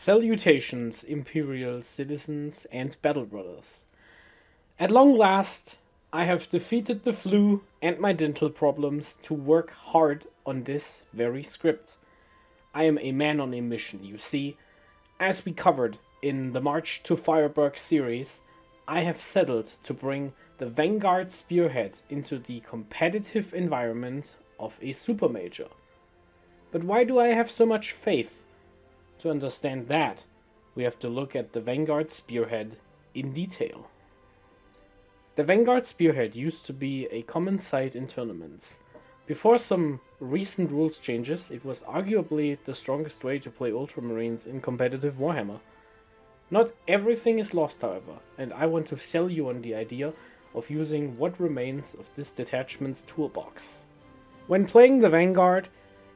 Salutations, Imperial citizens and battle brothers. At long last, I have defeated the flu and my dental problems to work hard on this very script. I am a man on a mission, you see. As we covered in the March to Firebug series, I have settled to bring the Vanguard Spearhead into the competitive environment of a Supermajor. But why do I have so much faith? To understand that, we have to look at the Vanguard Spearhead in detail. The Vanguard Spearhead used to be a common sight in tournaments. Before some recent rules changes, it was arguably the strongest way to play Ultramarines in competitive Warhammer. Not everything is lost, however, and I want to sell you on the idea of using what remains of this detachment's toolbox. When playing the Vanguard,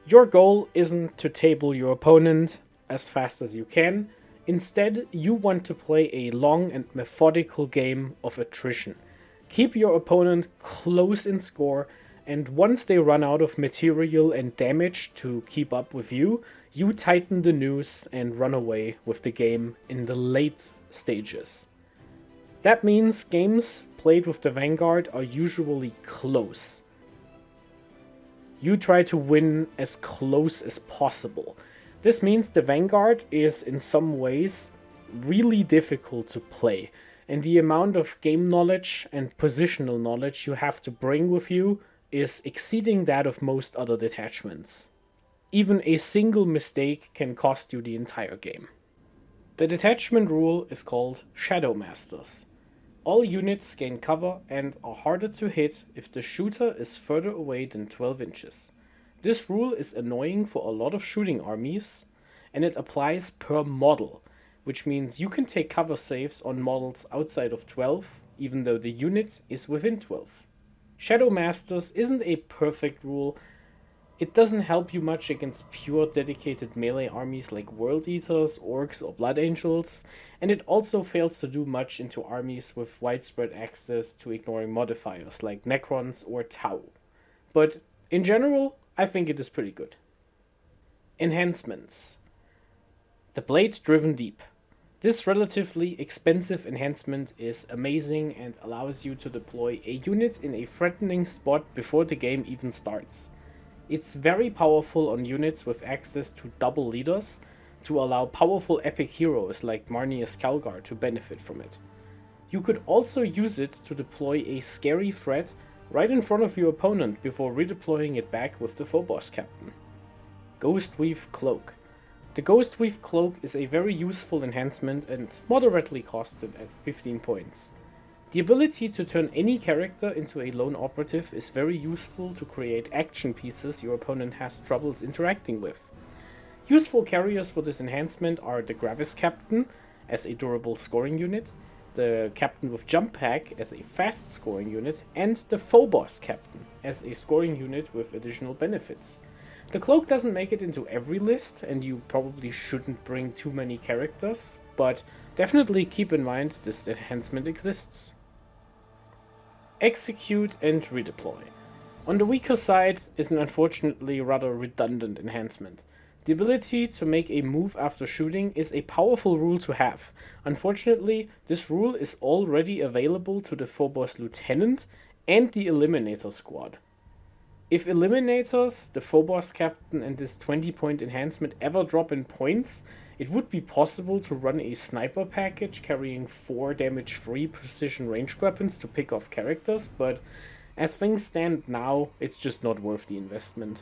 your goal isn't to table your opponent as fast as you can. Instead, you want to play a long and methodical game of attrition. Keep your opponent close in score, and once they run out of material and damage to keep up with you, you tighten the noose and run away with the game in the late stages. That means games played with the Vanguard are usually close. You try to win as close as possible. This means the Vanguard is in some ways really difficult to play, and the amount of game knowledge and positional knowledge you have to bring with you is exceeding that of most other detachments. Even a single mistake can cost you the entire game. The detachment rule is called Shadow Masters. All units gain cover and are harder to hit if the shooter is further away than 12 inches. This rule is annoying for a lot of shooting armies, and it applies per model, which means you can take cover saves on models outside of 12, even though the unit is within 12. Shadow Masters isn't a perfect rule. It doesn't help you much against pure dedicated melee armies like World Eaters, Orcs, or Blood Angels, and it also fails to do much into armies with widespread access to ignoring modifiers like Necrons or Tau. But in general, I think it is pretty good. Enhancements. The Blade Driven Deep. This relatively expensive enhancement is amazing and allows you to deploy a unit in a threatening spot before the game even starts. It's very powerful on units with access to double leaders to allow powerful epic heroes like Marnius Calgar to benefit from it. You could also use it to deploy a scary threat right in front of your opponent before redeploying it back with the Phobos Captain. Ghostweave Cloak. The Ghostweave Cloak is a very useful enhancement and moderately costed at 15 points. The ability to turn any character into a lone operative is very useful to create action pieces your opponent has troubles interacting with. Useful carriers for this enhancement are the Gravis Captain as a durable scoring unit, the Captain with Jump Pack as a fast scoring unit, and the Phobos Captain as a scoring unit with additional benefits. The cloak doesn't make it into every list, and you probably shouldn't bring too many characters, but definitely keep in mind this enhancement exists. Execute and redeploy. On the weaker side is an unfortunately rather redundant enhancement. The ability to make a move after shooting is a powerful rule to have. Unfortunately, this rule is already available to the Phobos Lieutenant and the Eliminator Squad. If Eliminators, the Phobos Captain, and this 20-point enhancement ever drop in points, it would be possible to run a sniper package carrying 4 damage-free precision ranged weapons to pick off characters, but as things stand now, it's just not worth the investment.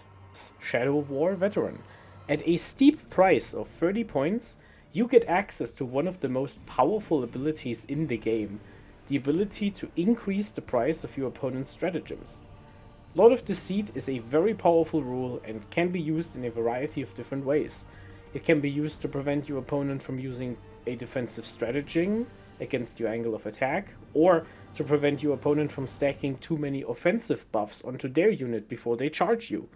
Shadow War Veteran. At a steep price of 30 points, you get access to one of the most powerful abilities in the game, the ability to increase the price of your opponent's stratagems. Lord of Deceit is a very powerful rule and can be used in a variety of different ways. It can be used to prevent your opponent from using a defensive stratagem against your angle of attack, or to prevent your opponent from stacking too many offensive buffs onto their unit before they charge you.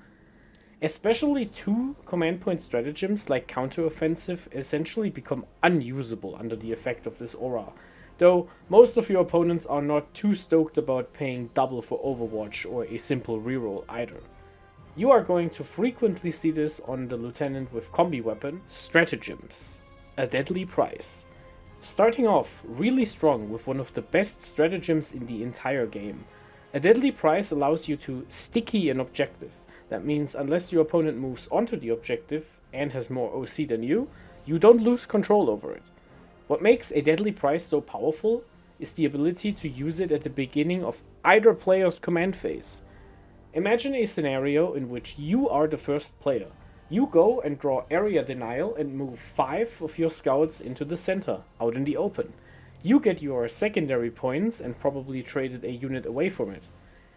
Especially 2 command point stratagems like counter-offensive essentially become unusable under the effect of this aura, though most of your opponents are not too stoked about paying double for Overwatch or a simple reroll either. You are going to frequently see this on the Lieutenant with combi weapon, stratagems. a deadly prize. Starting off really strong with one of the best stratagems in the entire game. A deadly prize allows you to sticky an objective. That means unless your opponent moves onto the objective and has more OC than you don't lose control over it. What makes a deadly prize so powerful is the ability to use it at the beginning of either player's command phase. Imagine a scenario in which you are the first player. You go and draw area denial and move 5 of your scouts into the center, out in the open. You get your secondary points and probably traded a unit away from it.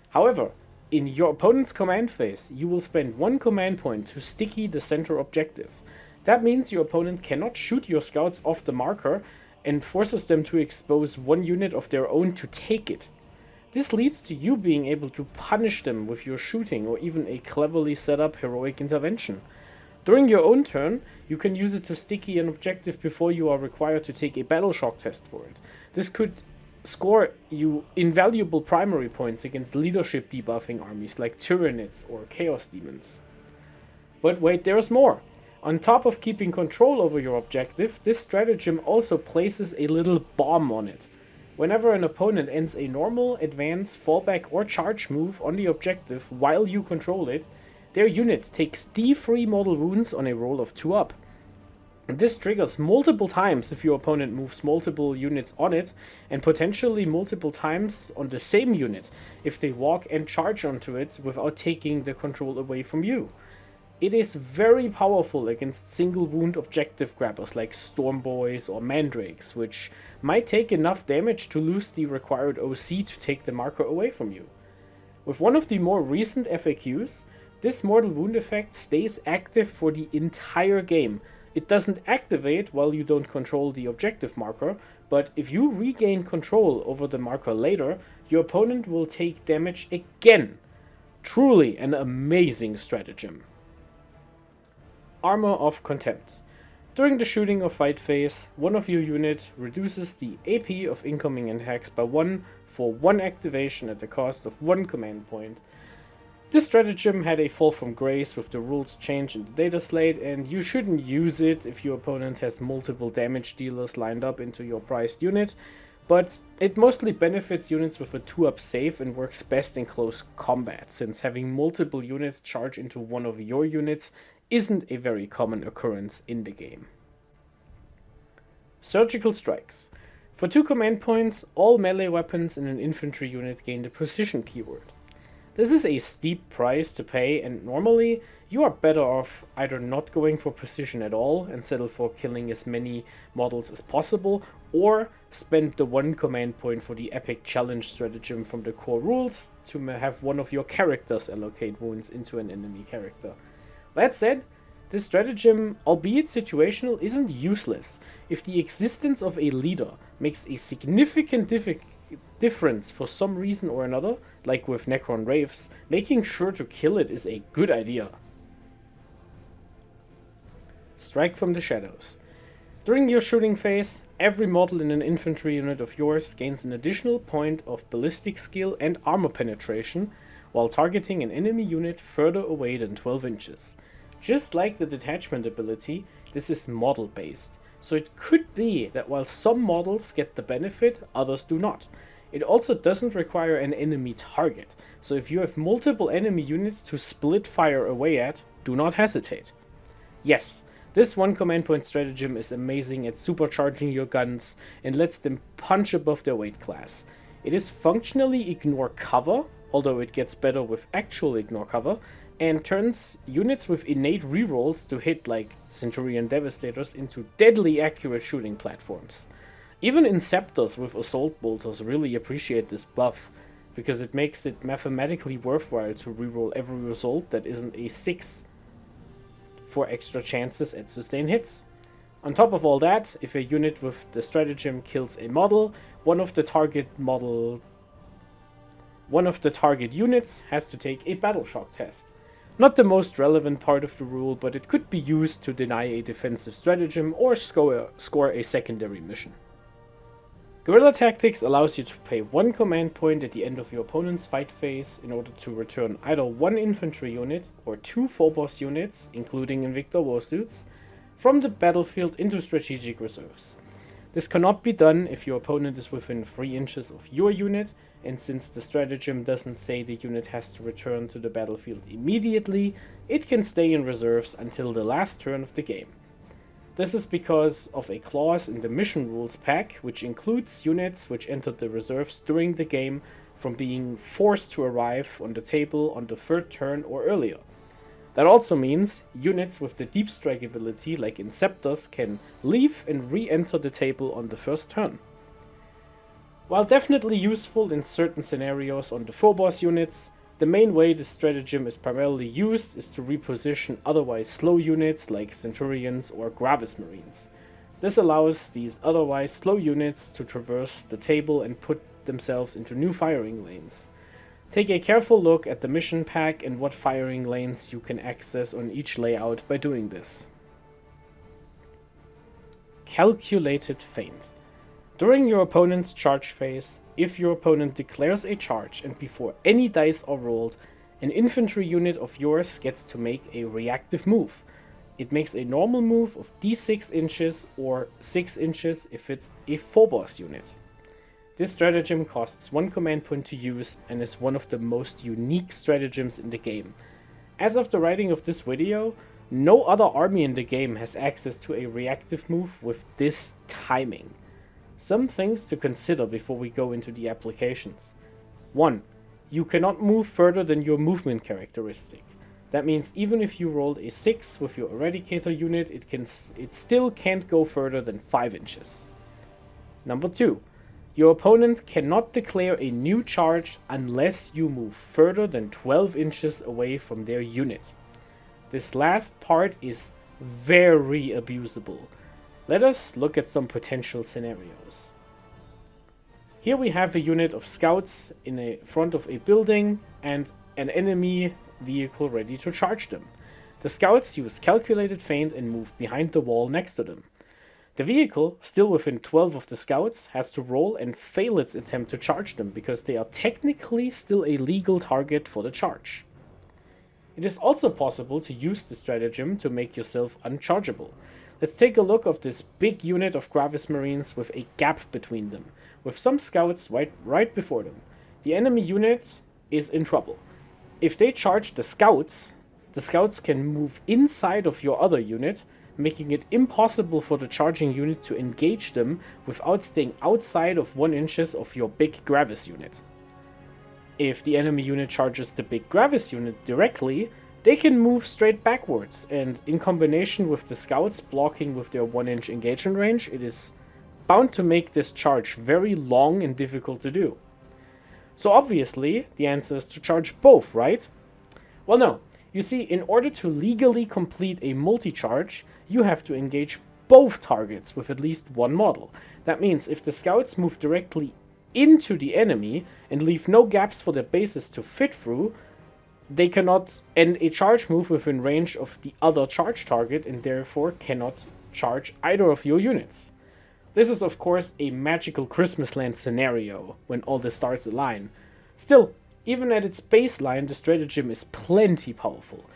However, in your opponent's command phase, you will spend 1 command point to sticky the center objective. That means your opponent cannot shoot your scouts off the marker and forces them to expose 1 unit of their own to take it. This leads to you being able to punish them with your shooting or even a cleverly set up heroic intervention. During your own turn, you can use it to sticky an objective before you are required to take a battle shock test for it. This could score you invaluable primary points against leadership debuffing armies like Tyranids or Chaos Demons. But wait, there's more! On top of keeping control over your objective, this stratagem also places a little bomb on it. Whenever an opponent ends a normal, advance, fallback or charge move on the objective while you control it, their unit takes D3 mortal wounds on a roll of 2 up. This triggers multiple times if your opponent moves multiple units on it, and potentially multiple times on the same unit if they walk and charge onto it without taking the control away from you. It is very powerful against single wound objective grabbers like Storm Boys or Mandrakes, which might take enough damage to lose the required OC to take the marker away from you. With one of the more recent FAQs, this mortal wound effect stays active for the entire game. It doesn't activate while you don't control the objective marker, but if you regain control over the marker later, your opponent will take damage again. Truly an amazing stratagem. Armor of Contempt. During the shooting or fight phase, one of your unit reduces the AP of incoming attacks by 1 for 1 activation at the cost of 1 command point. This stratagem had a fall from grace with the rules changed in the data slate, and you shouldn't use it if your opponent has multiple damage dealers lined up into your prized unit, but it mostly benefits units with a 2-up save and works best in close combat, since having multiple units charge into one of your units isn't a very common occurrence in the game. Surgical Strikes. For 2 command points, all melee weapons in an infantry unit gain the precision keyword. This is a steep price to pay, and normally you are better off either not going for precision at all and settle for killing as many models as possible, or spend the 1 command point for the epic challenge stratagem from the core rules to have one of your characters allocate wounds into an enemy character. That said, this stratagem, albeit situational, isn't useless if the existence of a leader makes a significant difference for some reason or another, like with Necron Wraiths. Making sure to kill it is a good idea. Strike from the Shadows. During your shooting phase, every model in an infantry unit of yours gains an additional point of ballistic skill and armor penetration while targeting an enemy unit further away than 12 inches. Just like the Detachment ability, this is model based, so it could be that while some models get the benefit, others do not. It also doesn't require an enemy target, so if you have multiple enemy units to split fire away at, do not hesitate. Yes, this 1 command point stratagem is amazing at supercharging your guns and lets them punch above their weight class. It is functionally ignore cover, although it gets better with actual ignore cover, and turns units with innate rerolls to hit like Centurion Devastators into deadly accurate shooting platforms. Even Inceptors with Assault Bolters really appreciate this buff, because it makes it mathematically worthwhile to reroll every result that isn't a 6 for extra chances at sustained hits. On top of all that, if a unit with the stratagem kills a model, one of the target units has to take a battle shock test. Not the most relevant part of the rule, but it could be used to deny a defensive stratagem or score a secondary mission. Guerrilla Tactics allows you to pay 1 command point at the end of your opponent's fight phase in order to return either 1 infantry unit or 2 Phobos units, including Invictor Warsuits, from the battlefield into strategic reserves. This cannot be done if your opponent is within 3 inches of your unit, and since the stratagem doesn't say the unit has to return to the battlefield immediately, it can stay in reserves until the last turn of the game. This is because of a clause in the mission rules pack, which includes units which entered the reserves during the game from being forced to arrive on the table on the 3rd turn or earlier. That also means units with the deep strike ability like Inceptors can leave and re-enter the table on the 1st turn. While definitely useful in certain scenarios on the Phobos units, the main way this stratagem is primarily used is to reposition otherwise slow units like Centurions or Gravis Marines. This allows these otherwise slow units to traverse the table and put themselves into new firing lanes. Take a careful look at the mission pack and what firing lanes you can access on each layout by doing this. Calculated Feint. During your opponent's charge phase, if your opponent declares a charge and before any dice are rolled, an infantry unit of yours gets to make a reactive move. It makes a normal move of d6 inches or 6 inches if it's a Phobos unit. This stratagem costs 1 command point to use and is one of the most unique stratagems in the game. As of the writing of this video, no other army in the game has access to a reactive move with this timing. Some things to consider before we go into the applications. 1. You cannot move further than your movement characteristic. That means even if you rolled a 6 with your Eradicator unit, it still can't go further than 5 inches. Number 2. Your opponent cannot declare a new charge unless you move further than 12 inches away from their unit. This last part is very abusable. Let us look at some potential scenarios. Here we have a unit of scouts in the front of a building and an enemy vehicle ready to charge them. The scouts use Calculated Feint and move behind the wall next to them. The vehicle, still within 12 of the scouts, has to roll and fail its attempt to charge them because they are technically still a legal target for the charge. It is also possible to use the stratagem to make yourself unchargeable. Let's take a look at this big unit of Gravis Marines with a gap between them, with some scouts right before them. The enemy unit is in trouble. If they charge the scouts can move inside of your other unit, making it impossible for the charging unit to engage them without staying outside of 1 inches of your big Gravis unit. If the enemy unit charges the big Gravis unit directly, they can move straight backwards, and in combination with the scouts blocking with their 1-inch engagement range, it is bound to make this charge very long and difficult to do. So obviously, the answer is to charge both, right? Well, no. You see, in order to legally complete a multi-charge, you have to engage both targets with at least one model. That means if the scouts move directly into the enemy and leave no gaps for their bases to fit through, they cannot end a charge move within range of the other charge target and therefore cannot charge either of your units. This is of course a magical Christmas land scenario when all the stars align. Still, even at its baseline, the stratagem is plenty powerful.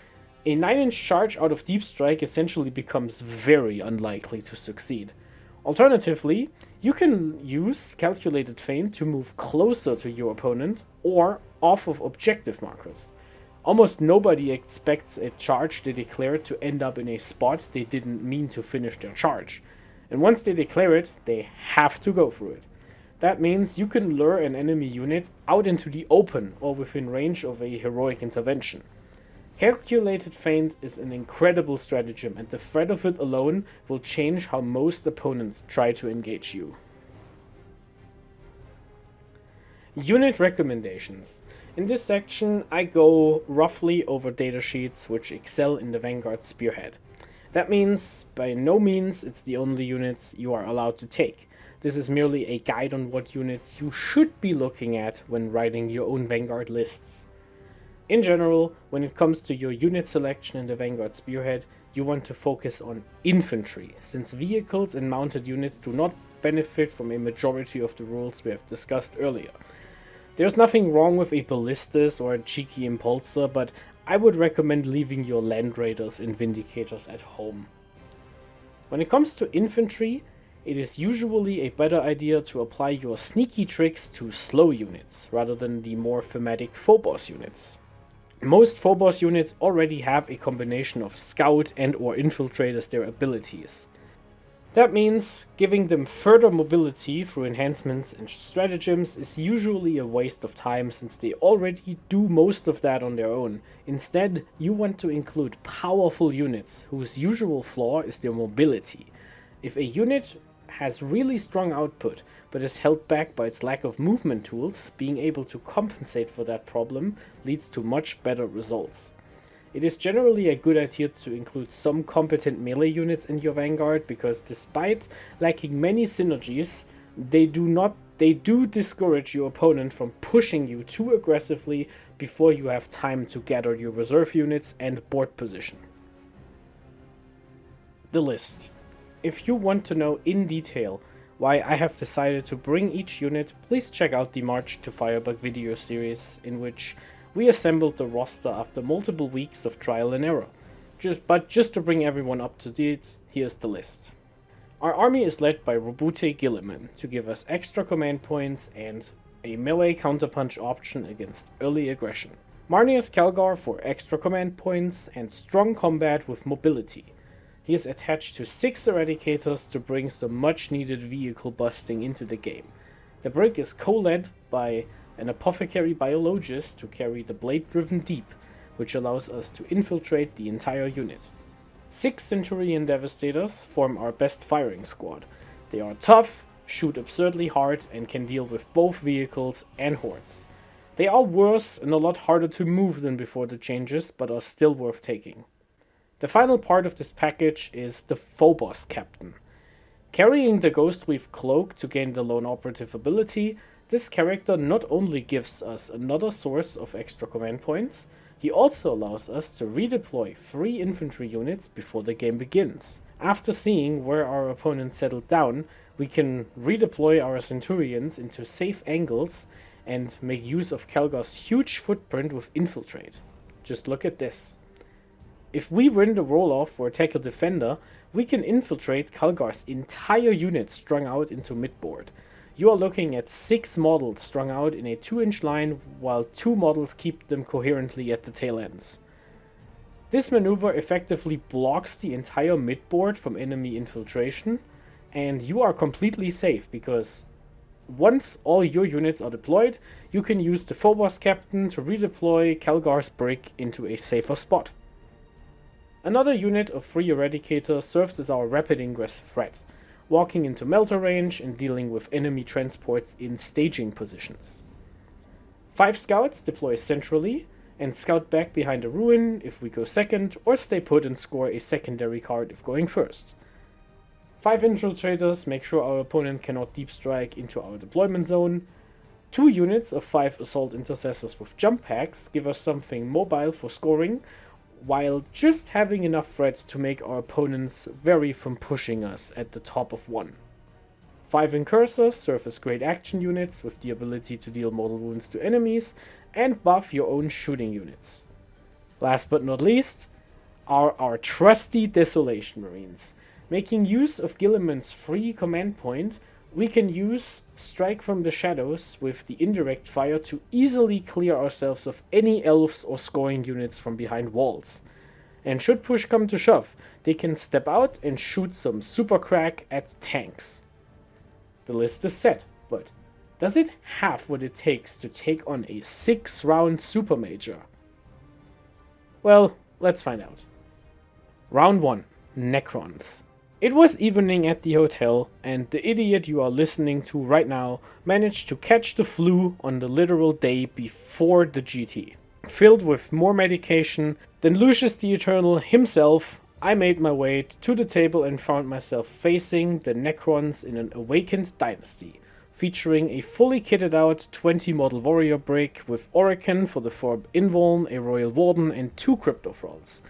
A 9-inch charge out of Deep Strike essentially becomes very unlikely to succeed. Alternatively, you can use Calculated Feint to move closer to your opponent or off of objective markers. Almost nobody expects a charge they declare to end up in a spot they didn't mean to finish their charge. And once they declare it, they have to go through it. That means you can lure an enemy unit out into the open or within range of a heroic intervention. Calculated Feint is an incredible stratagem, and the threat of it alone will change how most opponents try to engage you. Unit recommendations. In this section, I go roughly over datasheets which excel in the Vanguard Spearhead. That means, by no means, it's the only units you are allowed to take. This is merely a guide on what units you should be looking at when writing your own Vanguard lists. In general, when it comes to your unit selection in the Vanguard Spearhead, you want to focus on infantry, since vehicles and mounted units do not benefit from a majority of the rules we have discussed earlier. There's nothing wrong with a Ballistas or a cheeky Impulsor, but I would recommend leaving your Land Raiders and Vindicators at home. When it comes to infantry, it is usually a better idea to apply your sneaky tricks to slow units, rather than the more thematic Phobos units. Most Phobos units already have a combination of scout and or infiltrate as their abilities. That means giving them further mobility through enhancements and stratagems is usually a waste of time since they already do most of that on their own. Instead, you want to include powerful units whose usual flaw is their mobility. If a unit has really strong output but is held back by its lack of movement tools, being able to compensate for that problem leads to much better results. It is generally a good idea to include some competent melee units in your Vanguard because despite lacking many synergies, they do discourage your opponent from pushing you too aggressively before you have time to gather your reserve units and board position. The list. If you want to know in detail why I have decided to bring each unit, please check out the March to Firebug video series in which we assembled the roster after multiple weeks of trial and error. Just to bring everyone up to date, here's the list. Our army is led by Robute Gilliman to give us extra command points and a melee counterpunch option against early aggression. Marnius Calgar for extra command points and strong combat with mobility. He is attached to 6 Eradicators to bring some much needed vehicle busting into the game. The brig is co-led by an Apothecary Biologist to carry the Blade-driven Deep, which allows us to infiltrate the entire unit. 6 Centurion Devastators form our best firing squad. They are tough, shoot absurdly hard, and can deal with both vehicles and hordes. They are worse and a lot harder to move than before the changes, but are still worth taking. The final part of this package is the Phobos Captain. Carrying the Ghostweave Cloak to gain the Lone Operative ability, this character not only gives us another source of extra command points, he also allows us to redeploy 3 infantry units before the game begins. After seeing where our opponents settled down, we can redeploy our Centurions into safe angles and make use of Calgar's huge footprint with Infiltrate. Just look at this. If we win the roll-off for Attacker Defender, we can infiltrate Calgar's entire unit strung out into midboard. You are looking at 6 models strung out in a 2-inch line, while 2 models keep them coherently at the tail ends. This maneuver effectively blocks the entire midboard from enemy infiltration, and you are completely safe because once all your units are deployed, you can use the Phobos Captain to redeploy Calgar's brig into a safer spot. Another unit of 3 Eradicators serves as our rapid ingress threat, walking into melter range and dealing with enemy transports in staging positions. 5 Scouts deploy centrally and scout back behind a ruin if we go second, or stay put and score a secondary card if going first. 5 Infiltrators make sure our opponent cannot deep strike into our deployment zone. 2 units of 5 Assault Intercessors with jump packs give us something mobile for scoring, while just having enough threat to make our opponents vary from pushing us at the top of 1. 5 Incursors serve as great action units with the ability to deal mortal wounds to enemies and buff your own shooting units. Last but not least are our trusty Desolation Marines. Making use of Gilliman's free command point, we can use Strike from the Shadows with the indirect fire to easily clear ourselves of any elves or scoring units from behind walls. And should push come to shove, they can step out and shoot some super crack at tanks. The list is set, but does it have what it takes to take on a 6-round Supermajor? Well, let's find out. Round 1. Necrons. It was evening at the hotel, and the idiot you are listening to right now managed to catch the flu on the literal day before the GT. Filled with more medication than Lucius the Eternal himself, I made my way to the table and found myself facing the Necrons in an Awakened Dynasty, featuring a fully kitted out 20 model warrior brig with Oracan for the Forb Invuln, a Royal Warden, and 2 Crypto Thralls,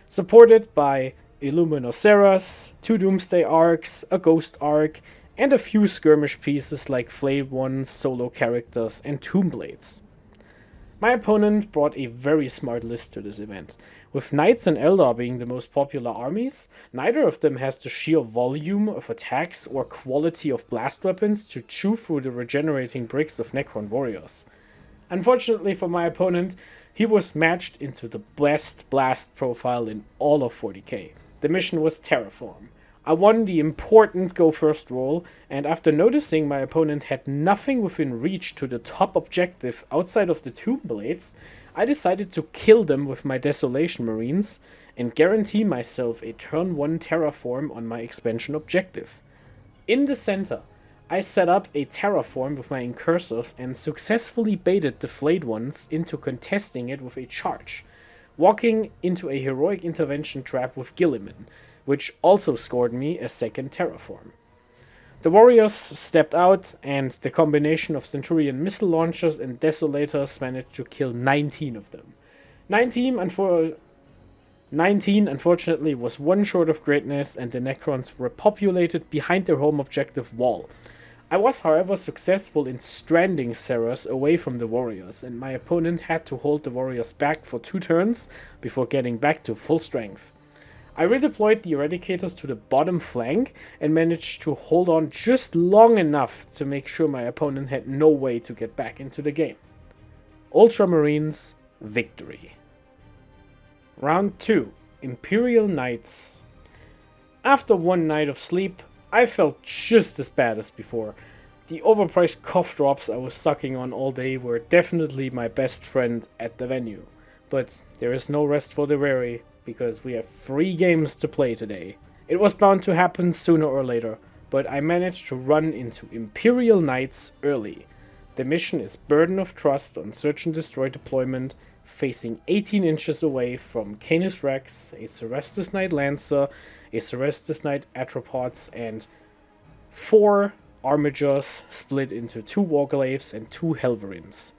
supported by Illuminoceras, 2 Doomsday Arcs, a Ghost Arc, and a few skirmish pieces like Flayed Ones, solo characters, and Tombblades. My opponent brought a very smart list to this event, With Knights and Eldar being the most popular armies, neither of them has the sheer volume of attacks or quality of blast weapons to chew through the regenerating bricks of Necron warriors. Unfortunately for my opponent, he was matched into the best blast profile in all of 40k. The mission was Terraform. I won the important go first roll, and after noticing my opponent had nothing within reach to the top objective outside of the Tomb Blades, I decided to kill them with my Desolation Marines and guarantee myself a turn 1 Terraform on my expansion objective. In the center, I set up a Terraform with my Incursors and successfully baited the Flayed Ones into contesting it with a charge, walking into a heroic intervention trap with Gilliman, which also scored me a second Terraform. The warriors stepped out, and the combination of Centurion missile launchers and Desolators managed to kill 19 of them. 19, unfortunately, was one short of greatness, and the Necrons were populated behind their home objective wall. I was, however, successful in stranding Ceres away from the warriors, and my opponent had to hold the warriors back for 2 turns before getting back to full strength. I redeployed the Eradicators to the bottom flank and managed to hold on just long enough to make sure my opponent had no way to get back into the game. Ultramarines victory. Round 2. Imperial Knights. After one night of sleep, I felt just as bad as before. The overpriced cough drops I was sucking on all day were definitely my best friend at the venue. But there is no rest for the weary, because we have 3 games to play today. It was bound to happen sooner or later, but I managed to run into Imperial Knights early. The mission is Burden of Trust on Search and Destroy deployment, facing 18 inches away from Canis Rex, a Cerastus Knight Lancer, a Cerastus Knight Atropods, and 4 Armigers split into 2 Warglaives and 2 Helverins.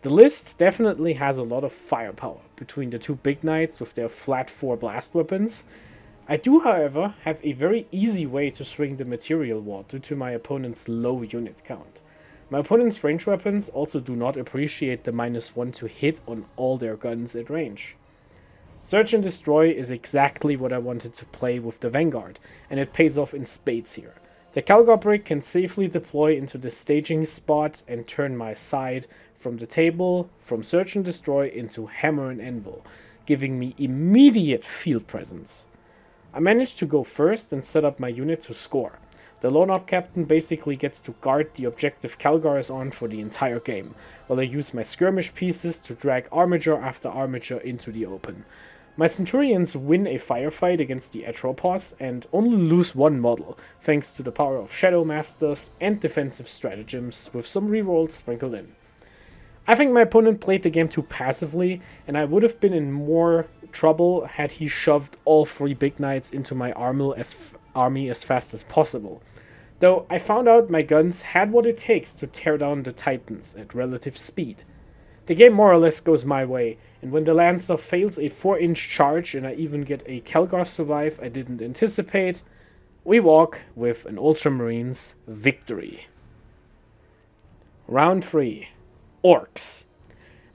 The list definitely has a lot of firepower between the 2 big knights with their flat 4 blast weapons. I do, however, have a very easy way to swing the material war due to my opponent's low unit count. My opponent's range weapons also do not appreciate the -1 to hit on all their guns at range. Search and Destroy is exactly what I wanted to play with the Vanguard, and it pays off in spades here. The Calgar brick can safely deploy into the staging spot and turn my side from the table, from Search and Destroy into Hammer and Anvil, giving me immediate field presence. I managed to go first and set up my unit to score. The Lonout Captain basically gets to guard the objective Calgar is on for the entire game, while I use my skirmish pieces to drag Armiger after Armiger into the open. My Centurions win a firefight against the Atropos and only lose 1 model, thanks to the power of Shadow Masters and defensive stratagems, with some rerolls sprinkled in. I think my opponent played the game too passively, and I would have been in more trouble had he shoved all 3 big knights into my army as fast as possible. Though I found out my guns had what it takes to tear down the Titans at relative speed. The game more or less goes my way, and when the Lancer fails a 4-inch charge and I even get a Calgar survive I didn't anticipate, we walk with an Ultramarines victory. Round 3. Orcs.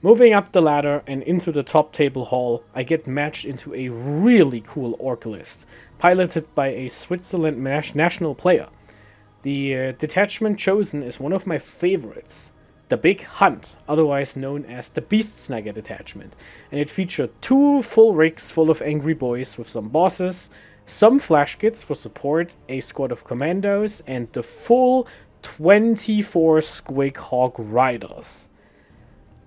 Moving up the ladder and into the top table hall, I get matched into a really cool orc list, piloted by a Switzerland national player. The detachment chosen is one of my favorites, the Big Hunt, otherwise known as the Beast Snagger detachment, and it featured 2 full rigs full of angry boys with some bosses, some flash kits for support, a squad of commandos, and the full 24 Squig Hawk Riders.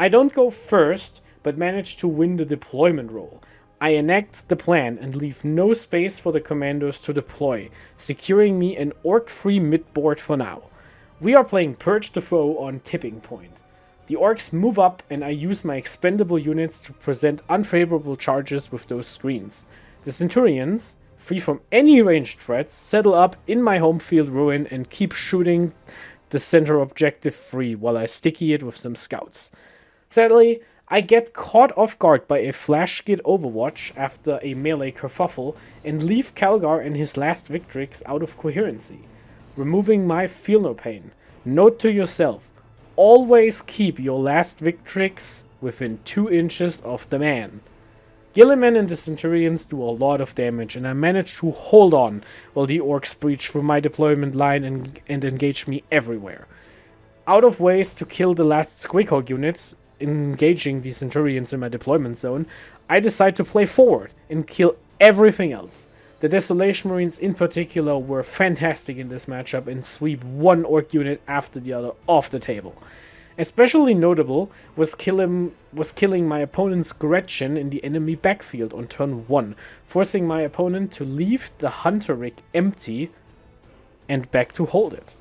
I don't go first, but manage to win the deployment role. I enact the plan and leave no space for the commandos to deploy, securing me an orc-free mid-board for now. We are playing Purge the Foe on Tipping Point. The orcs move up and I use my expendable units to present unfavorable charges with those screens. The Centurions, free from any ranged threats, settle up in my home field ruin and keep shooting the center objective free while I sticky it with some scouts. Sadly, I get caught off guard by a flash skid overwatch after a melee kerfuffle and leave Calgar and his last Victrix out of coherency, removing my feel no pain. Note to yourself, always keep your last Victrix within 2 inches of the man. Gilliman and the Centurions do a lot of damage, and I manage to hold on while the Orcs breach through my deployment line and engage me everywhere. Out of ways to kill the last Squeakhawk units, engaging the Centurions in my deployment zone, I decide to play forward and kill everything else. The Desolation Marines in particular were fantastic in this matchup and sweep one Orc unit after the other off the table. Especially notable was killing my opponent's Gretchen in the enemy backfield on turn 1, forcing my opponent to leave the Hunter rig empty and back to hold it.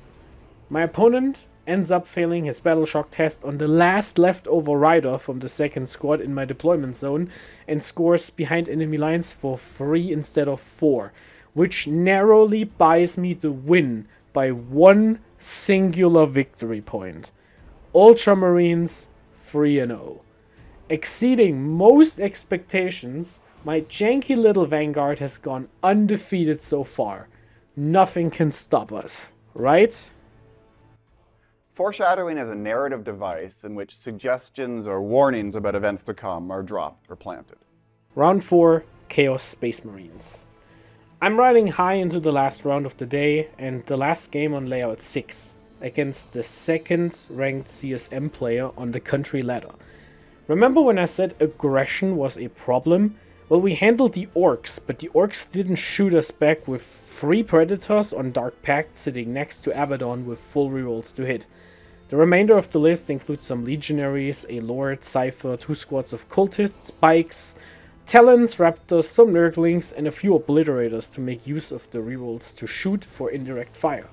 My opponent ends up failing his Battle Shock test on the last leftover rider from the second squad in my deployment zone and scores behind enemy lines for 3 instead of 4, which narrowly buys me the win by 1 singular victory point. Ultramarines 3-0. Exceeding most expectations, my janky little Vanguard has gone undefeated so far. Nothing can stop us, right? Foreshadowing is a narrative device in which suggestions or warnings about events to come are dropped or planted. Round 4, Chaos Space Marines. I'm riding high into the last round of the day and the last game on layout 6 against the second ranked CSM player on the country ladder. Remember when I said aggression was a problem? Well, we handled the Orcs, but the Orcs didn't shoot us back with 3 Predators on Dark Pact sitting next to Abaddon with full rerolls to hit. The remainder of the list includes some Legionaries, a Lord, Cypher, 2 squads of Cultists, Bikes, Talons, Raptors, some Nurglings, and a few Obliterators to make use of the rerolls to shoot for indirect fire.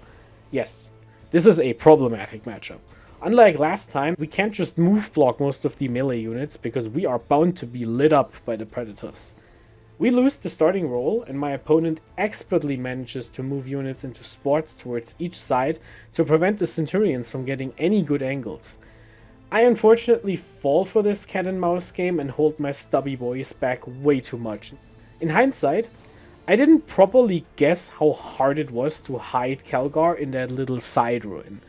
Yes, this is a problematic matchup. Unlike last time, we can't just move block most of the melee units because we are bound to be lit up by the Predators. We lose the starting roll and my opponent expertly manages to move units into spots towards each side to prevent the Centurions from getting any good angles. I unfortunately fall for this cat and mouse game and hold my stubby boys back way too much. In hindsight, I didn't properly guess how hard it was to hide Calgar in that little side ruin.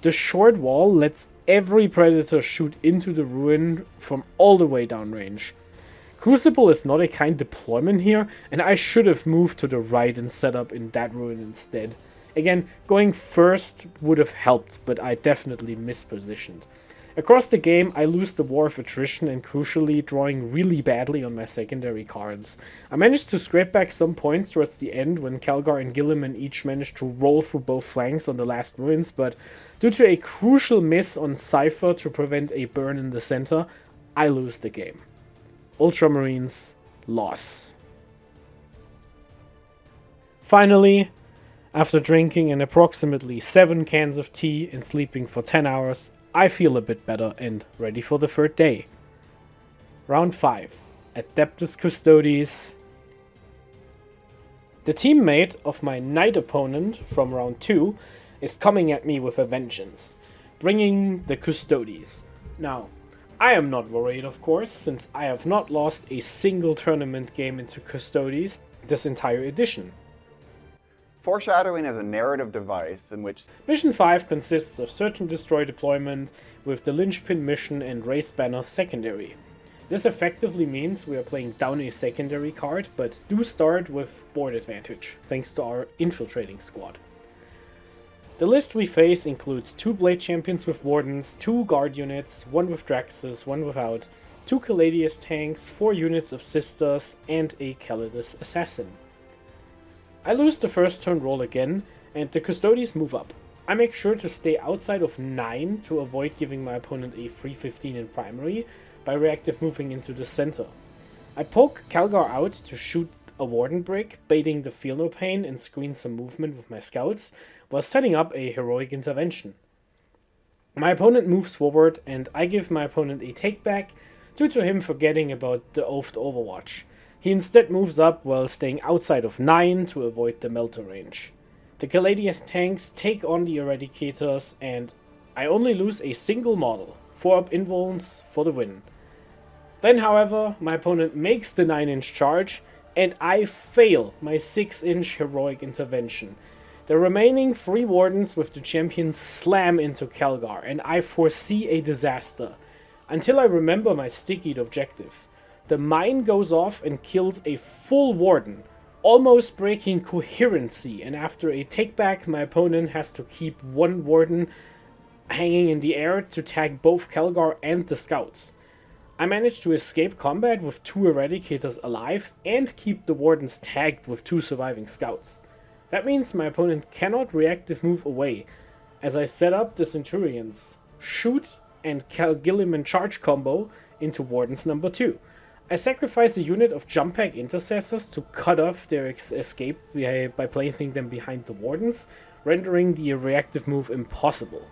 The short wall lets every Predator shoot into the ruin from all the way downrange. Crucible is not a kind deployment here, and I should have moved to the right and set up in that ruin instead. Again, going first would have helped, but I definitely mispositioned. Across the game, I lose the War of Attrition and crucially drawing really badly on my secondary cards. I managed to scrape back some points towards the end when Calgar and Gilliman each managed to roll through both flanks on the last ruins, but due to a crucial miss on Cypher to prevent a burn in the center, I lose the game. Ultramarines, loss. Finally, after drinking an approximately 7 cans of tea and sleeping for 10 hours, I feel a bit better and ready for the third day. Round 5. Adeptus Custodes. The teammate of my knight opponent from round 2 is coming at me with a vengeance, bringing the Custodes. Now, I am not worried, of course, since I have not lost a single tournament game into Custodes this entire edition. Foreshadowing is a narrative device in which Mission 5 consists of Search and Destroy deployment with the Linchpin mission and Race Banner secondary. This effectively means we are playing down a secondary card, but do start with board advantage, thanks to our infiltrating squad. The list we face includes 2 Blade Champions with Wardens, 2 Guard units, 1 with Draxus, 1 without, 2 Caladius tanks, 4 units of Sisters, and a Calidus Assassin. I lose the first turn roll again, and the Custodes move up. I make sure to stay outside of 9 to avoid giving my opponent a free 15 in primary by reactive moving into the center. I poke Calgar out to shoot a Warden brick, baiting the Feel No Pain and screen some movement with my scouts, while setting up a heroic intervention. My opponent moves forward, and I give my opponent a takeback due to him forgetting about the Oathed Overwatch. He instead moves up while staying outside of 9 to avoid the Melter range. The Caladius tanks take on the Eradicators, and I only lose a single model, 4-up invulns for the win. Then, however, my opponent makes the 9-inch charge, and I fail my 6-inch heroic intervention. The remaining 3 Wardens with the champions slam into Calgar, and I foresee a disaster, until I remember my stickied objective. the mine goes off and kills a full warden, almost breaking coherency, and after a takeback, my opponent has to keep one warden hanging in the air to tag both Calgar and the scouts. I managed to escape combat with 2 eradicators alive and keep the wardens tagged with 2 surviving scouts. That means my opponent cannot reactive move away, as I set up the Centurions shoot and Gilliman charge combo into Wardens number 2. I sacrifice a unit of jump pack intercessors to cut off their escape by placing them behind the Wardens, rendering the reactive move impossible.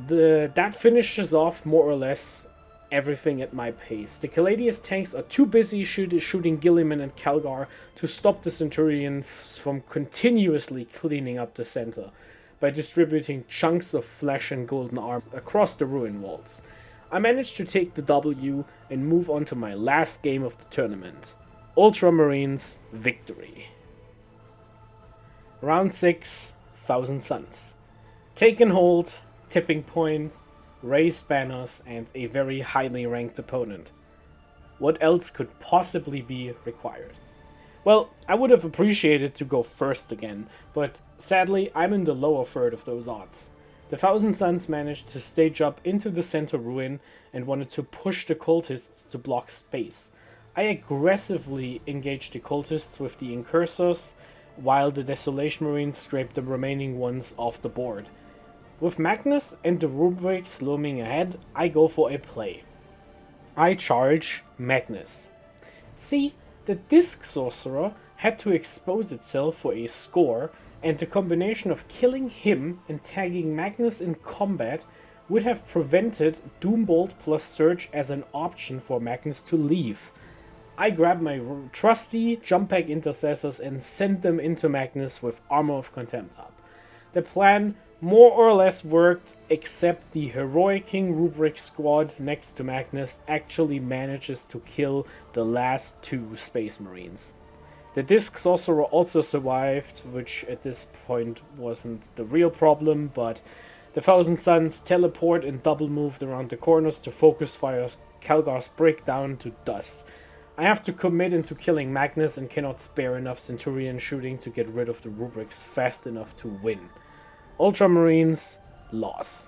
That finishes off more or less everything at my pace. The Caladius tanks are too busy shooting Gilliman and Calgar to stop the Centurions from continuously cleaning up the center by distributing chunks of flesh and golden arms across the ruin walls. I managed to take the W and move on to my last game of the tournament. Ultramarines victory. Round 6, Thousand Suns. Taken hold, tipping point, raised banners, and a very highly ranked opponent. What else could possibly be required? Well, I would have appreciated to go first again, but sadly I'm in the lower third of those odds. The Thousand Suns managed to stage up into the center ruin and wanted to push the cultists to block space. I aggressively engaged the cultists with the incursors, while the Desolation Marines scraped the remaining ones off the board. With Magnus and the rubrics looming ahead, I go for a play. I charge Magnus. See, the Disc Sorcerer had to expose itself for a score, and the combination of killing him and tagging Magnus in combat would have prevented Doombolt plus Surge as an option for Magnus to leave. I grab my trusty jump pack intercessors and send them into Magnus with Armor of Contempt up. The plan more or less worked, except the Heroic King Rubric squad next to Magnus actually manages to kill the last 2 Space Marines. The Disc Sorcerer also survived, which at this point wasn't the real problem, but the Thousand Suns teleport and double moved around the corners to focus fire Calgar's breakdown to dust. I have to commit into killing Magnus and cannot spare enough Centurion shooting to get rid of the rubrics fast enough to win. Ultramarines loss.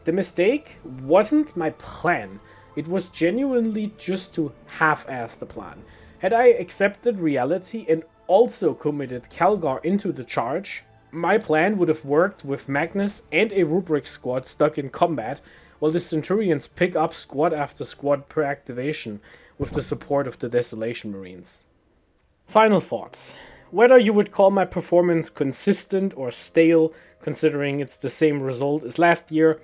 The mistake wasn't my plan, it was genuinely just to half-ass the plan. Had I accepted reality and also committed Calgar into the charge, my plan would have worked with Magnus and a rubric squad stuck in combat, while the Centurions pick up squad after squad per activation with the support of the Desolation Marines. Final thoughts. Whether you would call my performance consistent or stale, considering it's the same result as last year,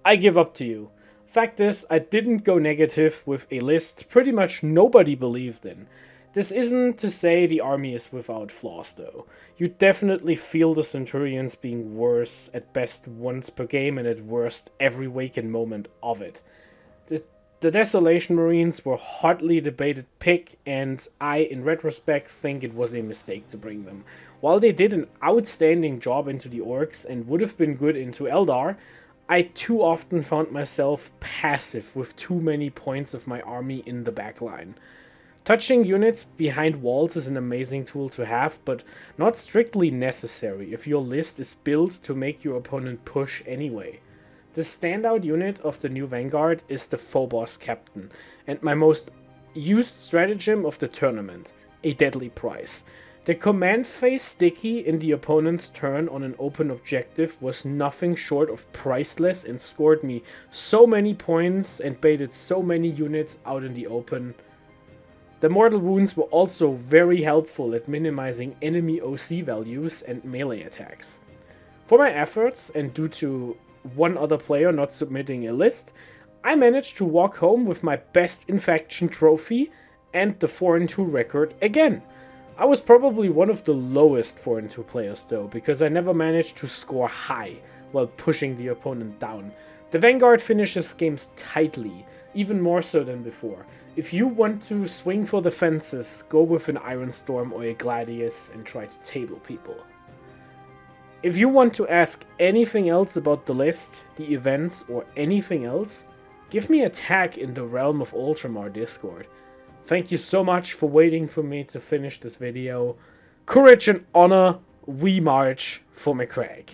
I give up to you. Fact is, I didn't go negative with a list pretty much nobody believed in. This isn't to say the army is without flaws though. You definitely feel the Centurions being worse at best once per game and at worst every waking moment of it. The Desolation Marines were hotly debated pick, and I, in retrospect, think it was a mistake to bring them. While they did an outstanding job into the Orcs and would have been good into Eldar, I too often found myself passive with too many points of my army in the backline. Touching units behind walls is an amazing tool to have, but not strictly necessary if your list is built to make your opponent push anyway. The standout unit of the new Vanguard is the Phobos Captain, and my most used stratagem of the tournament, a deadly prize. The command phase sticky in the opponent's turn on an open objective was nothing short of priceless and scored me so many points and baited so many units out in the open. The mortal wounds were also very helpful at minimizing enemy OC values and melee attacks. For my efforts, and due to one other player not submitting a list, I managed to walk home with my best infection trophy and the 4-2 record again. I was probably one of the lowest 4-2 players though, because I never managed to score high while pushing the opponent down. The Vanguard finishes games tightly, even more so than before. If you want to swing for the fences, go with an Iron Storm or a Gladius and try to table people. If you want to ask anything else about the list, the events, or anything else, give me a tag in the Realm of Ultramar Discord. Thank you so much for waiting for me to finish this video. Courage and honor, we march for McCraig.